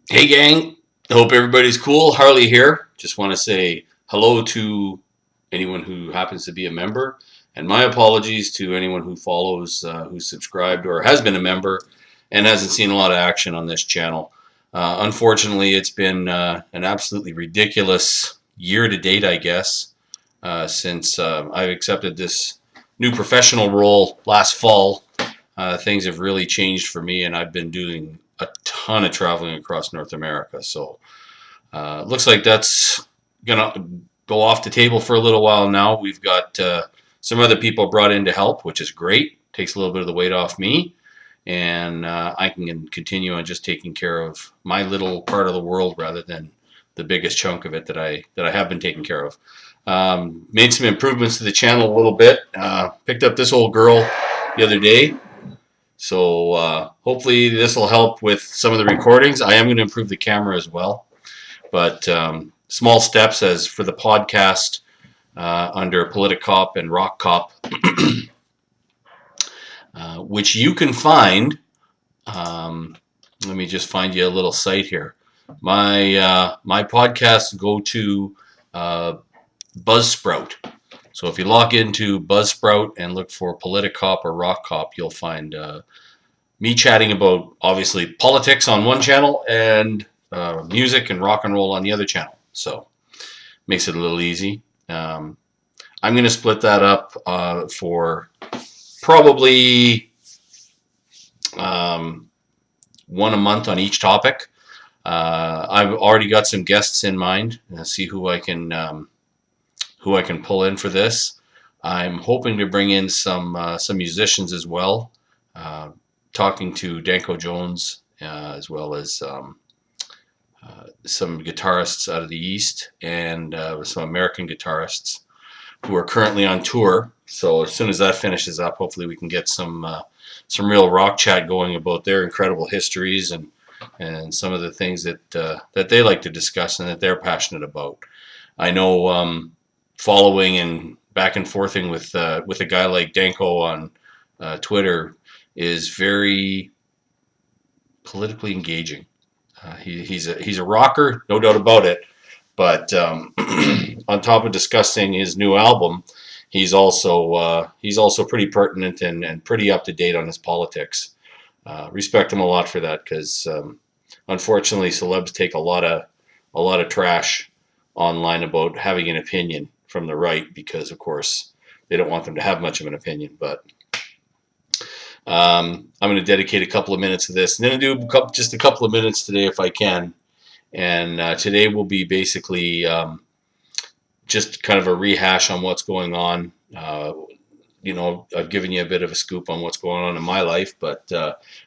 Hey gang, hope everybody's cool. Harley here. Just want to say hello to anyone who happens to be a member, and my apologies to anyone who follows, who's subscribed or has been a member and hasn't seen a lot of action on this channel. Unfortunately, it's been an absolutely ridiculous year to date, I guess, since I've accepted this new professional role last fall. Things have really changed for me, and I've been doing a ton of traveling across North America. So looks like that's gonna go off the table for a little while now. We've got some other people brought in to help, which is great. Takes a little bit of the weight off me, and I can continue on just taking care of my little part of the world rather than the biggest chunk of it that I have been taking care of. Made some improvements to the channel a little bit. Picked up this old girl the other day, so hopefully this will help with some of the recordings. I am going to improve the camera as well, but small steps as for the podcast under Politicop and Rock Cop, which you can find. Let me just find you a little site here. My podcasts go to Buzzsprout. So if you log into Buzzsprout and look for Politicop or Rock Cop, you'll find me chatting about obviously politics on one channel and music and rock and roll on the other channel. So makes it a little easy. I'm going to split that up for probably one a month on each topic. I've already got some guests in mind. See who I can pull in for this. I'm hoping to bring in some musicians as well. Talking to Danko Jones as well as some guitarists out of the East and some American guitarists who are currently on tour. So as soon as that finishes up, hopefully we can get some real rock chat going about their incredible histories and some of the things that they like to discuss and that they're passionate about. I know following and back and forthing with a guy like Danko on Twitter is very politically engaging. He's a rocker, no doubt about it. But on top of discussing his new album, he's also pretty pertinent and pretty up to date on his politics. Respect him a lot for that because unfortunately, celebs take a lot of trash online about having an opinion from the right because, of course, they don't want them to have much of an opinion. But I'm going to dedicate a couple of minutes to this. I'm going to do just a couple of minutes today if I can. And today will be basically just kind of a rehash on what's going on. I've given you a bit of a scoop on what's going on in my life, but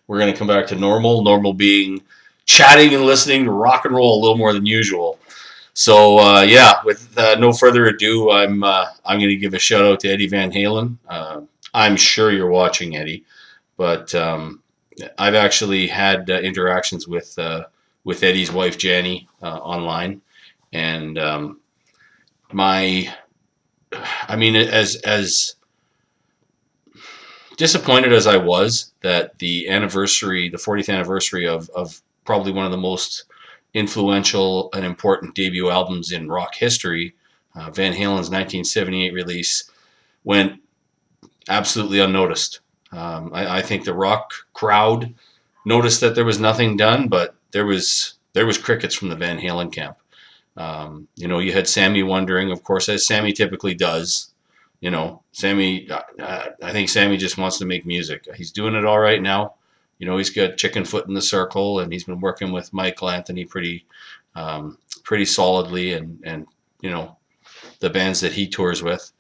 we're going to come back to normal. Normal being chatting and listening to rock and roll a little more than usual. So with no further ado, I'm going to give a shout out to Eddie Van Halen. I'm sure you're watching, Eddie, but I've actually had interactions with Eddie's wife Janny online, and as disappointed as I was that the 40th anniversary of probably one of the most influential and important debut albums in rock history, Van Halen's 1978 release, went absolutely unnoticed. I think the rock crowd noticed that there was nothing done, but there was crickets from the Van Halen camp. You had Sammy wondering, of course, as Sammy typically does. Sammy, I think Sammy just wants to make music. He's doing it all right now. He's got Chicken Foot in the Circle, and he's been working with Michael Anthony pretty solidly, and the bands that he tours with.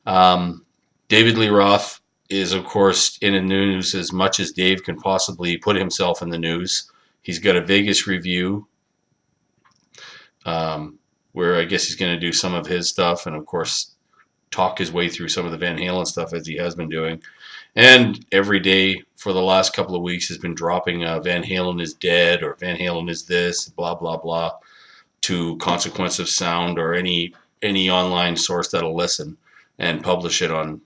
David Lee Roth is, of course, in the news as much as Dave can possibly put himself in the news. He's got a Vegas review where I guess he's going to do some of his stuff and, of course, talk his way through some of the Van Halen stuff as he has been doing. And every day for the last couple of weeks has been dropping Van Halen is dead or Van Halen is this, blah, blah, blah, to Consequence of Sound or any online source that'll listen and publish it on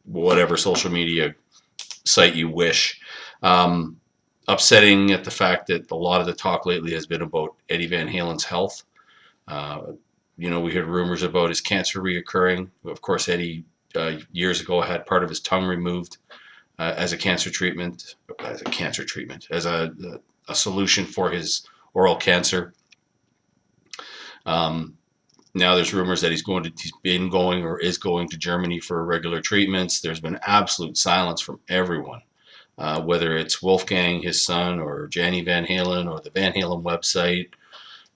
whatever social media site you wish. upsetting at the fact that a lot of the talk lately has been about Eddie Van Halen's health. Uh, we heard rumors about his cancer reoccurring. Of course, Eddie years ago had part of his tongue removed as a cancer treatment, as a solution for his oral cancer. Now there's rumors that he's been going or is going to Germany for regular treatments. There's been absolute silence from everyone, whether it's Wolfgang, his son, or Janny Van Halen, or the Van Halen website,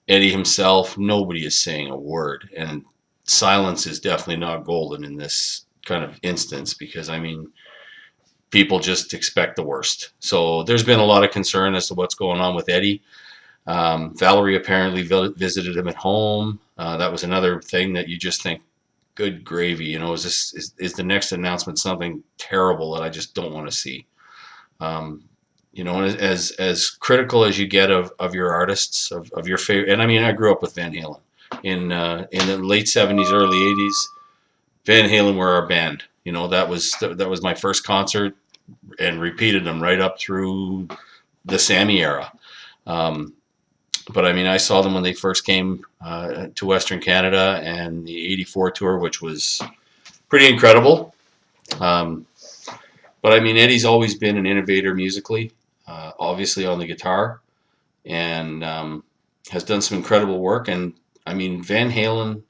Eddie himself. Nobody is saying a word, and silence is definitely not golden in this kind of instance, because I mean, people just expect the worst. So there's been a lot of concern as to what's going on with Eddie. Valerie apparently visited him at home. That was another thing that you just think, good gravy. Is the next announcement something terrible that I just don't want to see? As critical as you get of your artists, of your favorite, and I mean, I grew up with Van Halen in the late '70s, early '80s. Van Halen were our band. That was my first concert, and repeated them right up through the Sammy era. But I mean, I saw them when they first came to Western Canada, and the '84 tour, which was pretty incredible. But I mean, Eddie's always been an innovator musically, obviously on the guitar, and has done some incredible work. And I mean, Van Halen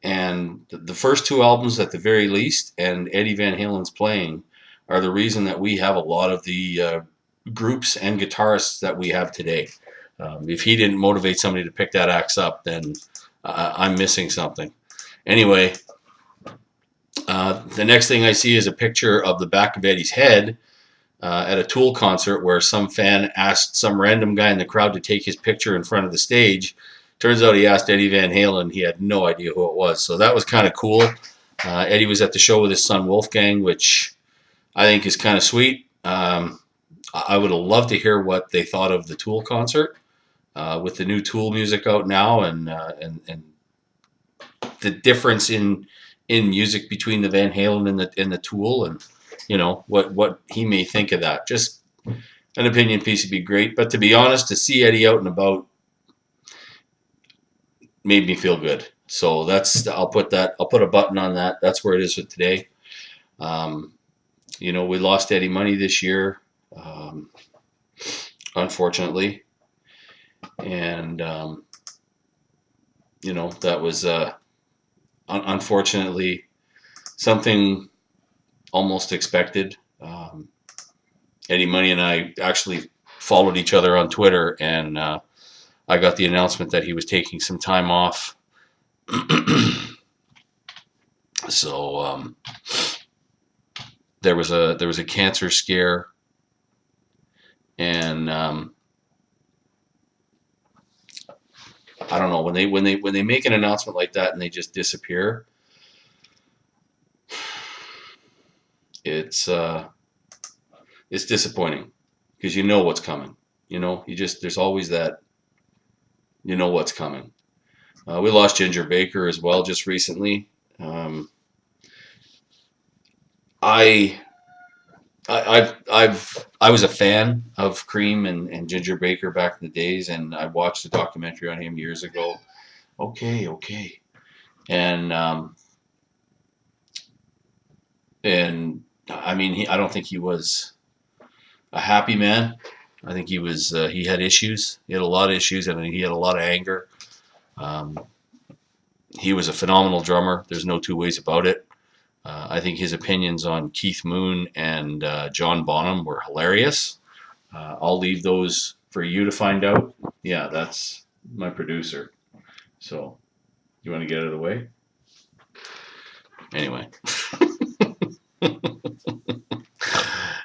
and the first two albums at the very least, and Eddie Van Halen's playing, are the reason that we have a lot of the groups and guitarists that we have today. If he didn't motivate somebody to pick that axe up, then I'm missing something. Anyway, the next thing I see is a picture of the back of Eddie's head at a Tool concert, where some fan asked some random guy in the crowd to take his picture in front of the stage. Turns out he asked Eddie Van Halen. He had no idea who it was. So that was kind of cool. Eddie was at the show with his son Wolfgang, which I think is kind of sweet. I would have loved to hear what they thought of the Tool concert. With the new Tool music out now, and the difference in music between the Van Halen and the Tool, and what he may think of that. Just an opinion piece would be great. But to be honest, to see Eddie out and about made me feel good. So I'll put a button on that. That's where it is with today. We lost Eddie Money this year, unfortunately. And, that was, unfortunately, something almost expected. Eddie Money and I actually followed each other on Twitter, and I got the announcement that he was taking some time off. So there was a cancer scare, and I don't know, when they make an announcement like that and they just disappear, it's disappointing, because you know what's coming. There's always that, what's coming. We lost Ginger Baker as well just recently. I was a fan of Cream and Ginger Baker back in the days, and I watched a documentary on him years ago. Okay. And I mean, I don't think he was a happy man. I think he had issues. He had a lot of issues, and he had a lot of anger. He was a phenomenal drummer. There's no two ways about it. I think his opinions on Keith Moon and John Bonham were hilarious. I'll leave those for you to find out. Yeah, that's my producer. So, you want to get out of the way? Anyway.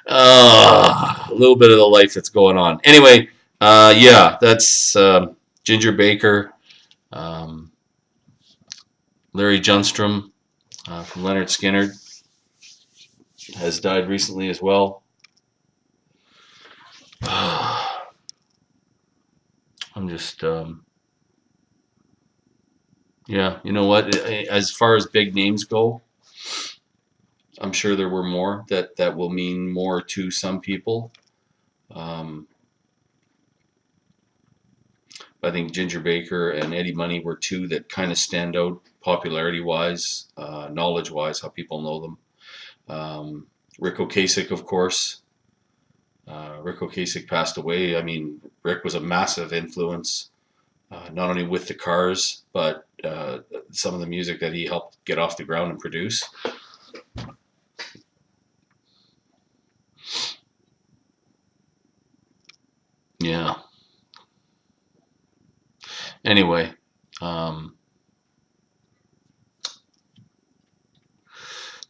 A little bit of the life that's going on. Anyway, yeah, that's Ginger Baker. Larry Junstrom from Leonard Skinner has died recently as well. I'm just, yeah, you know what? As far as big names go, I'm sure there were more that will mean more to some people. Um, I think Ginger Baker and Eddie Money were two that kind of stand out popularity-wise, knowledge-wise, how people know them. Rick Ocasek, of course. Rick Ocasek passed away. I mean, Rick was a massive influence, not only with the Cars, but some of the music that he helped get off the ground and produce. Yeah. Anyway, um,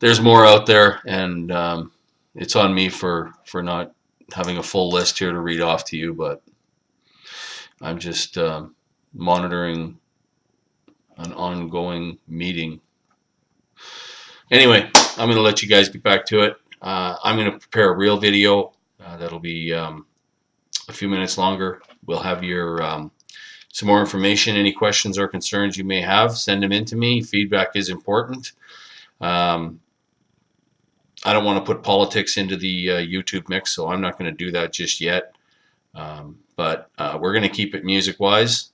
there's more out there, and it's on me for not having a full list here to read off to you, but I'm just monitoring an ongoing meeting. Anyway, I'm going to let you guys get back to it. I'm going to prepare a real video that'll be a few minutes longer. We'll have your some more information. Any questions or concerns you may have, send them in to me. Feedback is important. I don't want to put politics into the YouTube mix, so I'm not going to do that just yet. But we're going to keep it music-wise.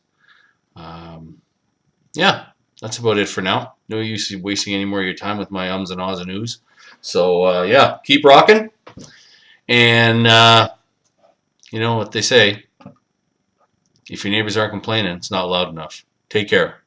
Yeah, that's about it for now. No use wasting any more of your time with my ums and ahs and oohs. So yeah, keep rocking. And you know what they say, if your neighbors aren't complaining, it's not loud enough. Take care.